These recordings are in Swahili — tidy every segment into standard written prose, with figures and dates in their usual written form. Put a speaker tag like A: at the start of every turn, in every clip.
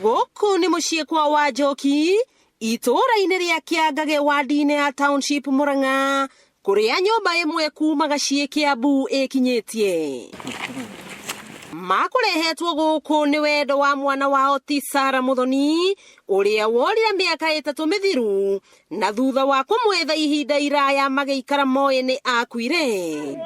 A: Gũkũ nĩ mũciĩ kwa Wanjoki, itũũra-inĩ rĩa Kĩangage wadi-inĩ ya Township Murang'a, kũrĩa nyũmba ĩmwe kuma Gaciĩ Kiambu ĩkinyĩtie. Makũrehetwo gũkũ nĩ wendo wa mwana wao ti Sarah Muthoni, ũrĩa worire mĩaka 3 mĩthiru, na thutha wa kũmwetha ihinda iraya magĩikara moĩ nĩ akuire.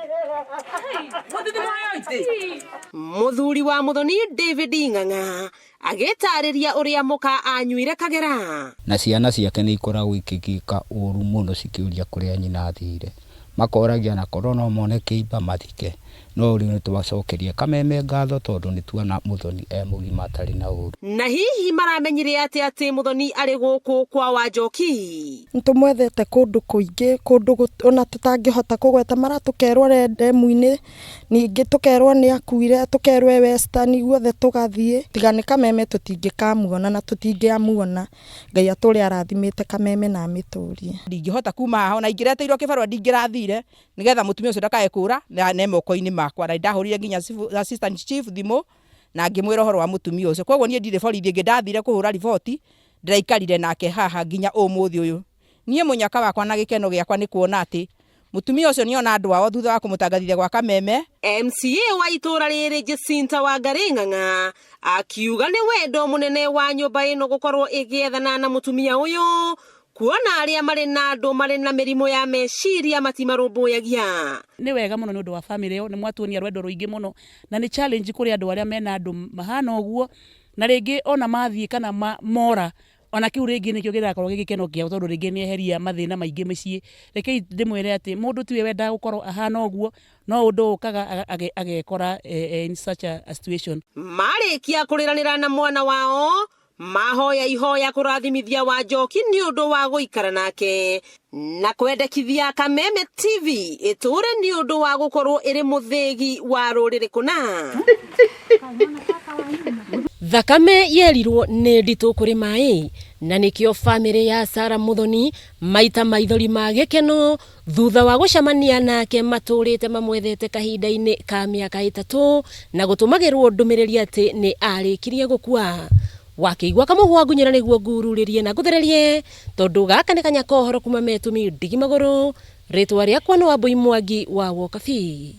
A: Mũthuri wa Muthoni David Ng'ang'a agĩtarĩria ũrĩa mũka anyuire Kagera.
B: Na ciana ciake nĩ ikoragwo ikĩgĩka ũru mũno cikĩũria kũrĩa nyina athire. Makoragia na korona mone kĩimba mathike. No rĩu nĩ twacokeria Kameme ngatho tondũ nĩ tuona Muthoni mũgima atarĩ na ũru.
A: Na hihi maramenyire atĩ Muthoni arĩ gũkũ kwa Wanjoki?
C: Nĩtũmwethete kũndũ kũingĩ, kũndũ ona tũtangĩhota kũgweta, mara tũkerwo Rendemu-inĩ, ningĩ tũkerwo nĩ akuire, tũkerwo Western, guothe tũgathiĩ. Tiga nĩ Kameme tũtingĩkamuona na tũtingĩamuona. Ngai atũre arathimĩte Kameme na amĩtũrie.
D: Ndingĩhota kuma haha, ona ingĩreteirwo kĩbarũa ndingĩrathire, nĩgetha mũtumia ũcio ndakae kũra na moko-inĩ makwa. Na ndahũrire nginya assistant chief thimo na ngĩmwĩra ũhoro wa mũtumia ũcio. Koguo niĩ ndirĩ borithi ĩngĩ ndathire kũhũra riboti, ndĩraikarire nake haha nginya ũmũthĩ ũyũ. Niĩ mũnyaka wakwa na gĩkeno gĩakwa nĩ kuona atĩ mũtumia ũcio nĩona andũ ao thutha wa kũmũtangathithia gwa Kameme.
A: MCA wa itũũra rĩrĩ Jacinta Wangari Ng'ang'a akiuga nĩ wendo mũnene wa nyũmba ĩno gũkorwo ĩgĩethana na mũtumia ũyũ, kuona arĩa marĩ na andũ marĩ na mĩrimũ ya meciria matimarũmbũyagia.
E: Nĩ wega mũno nĩ ũndũ wa family ĩyo, nĩ mwatuonia rwendo rũingĩ mũno, na nĩ challenge kũrĩ andũ arĩa mena andũ mahana ũguo, na rĩngĩ ona mathiĩ kana mora, ona kĩu rĩngĩ nĩkĩo gĩgakorwo gĩgĩkeno kĩao tondũ rĩngĩ nĩ eheria mathĩna maingĩ mĩciĩ. Rekei ndĩmwĩre atĩ mũndũ tiwe wendaga gũkorwo ahana ũguo, no ũndũ ũkaga agekora in such a situation.
A: Marĩkia kũrĩranĩra na mwana wao, mahoya ihoya kũrathimithia Wanjoki nĩ ũndũ wa gũikara nake na kwendekithia Kameme TV itũre nĩ ũndũ wa gũkorwo ĩrĩ mũthĩgi wa rũrĩrĩ kũna. Thakame yerirwo nĩ nditũ kũrĩ maĩ, na nĩkĩo famĩlĩ ya Sarah Muthoni maita maithori ma gĩkeno thutha wa gũcemania nake matũrĩte mamwethete kahinda-inĩ ka mĩaka 3 na gũtũmagĩrwo ndũmĩrĩri atĩ nĩ arĩkirie gũkua. Wakĩigua kamũhwa ngunyĩra nĩguo ngururĩrie na ngũthererie, tondũ gaka nĩ kanya kohoro kuma Metumi Ndigi Magũrũ. Rĩtwa rĩakwa nĩ Wambui Mwangi wa Wokabi.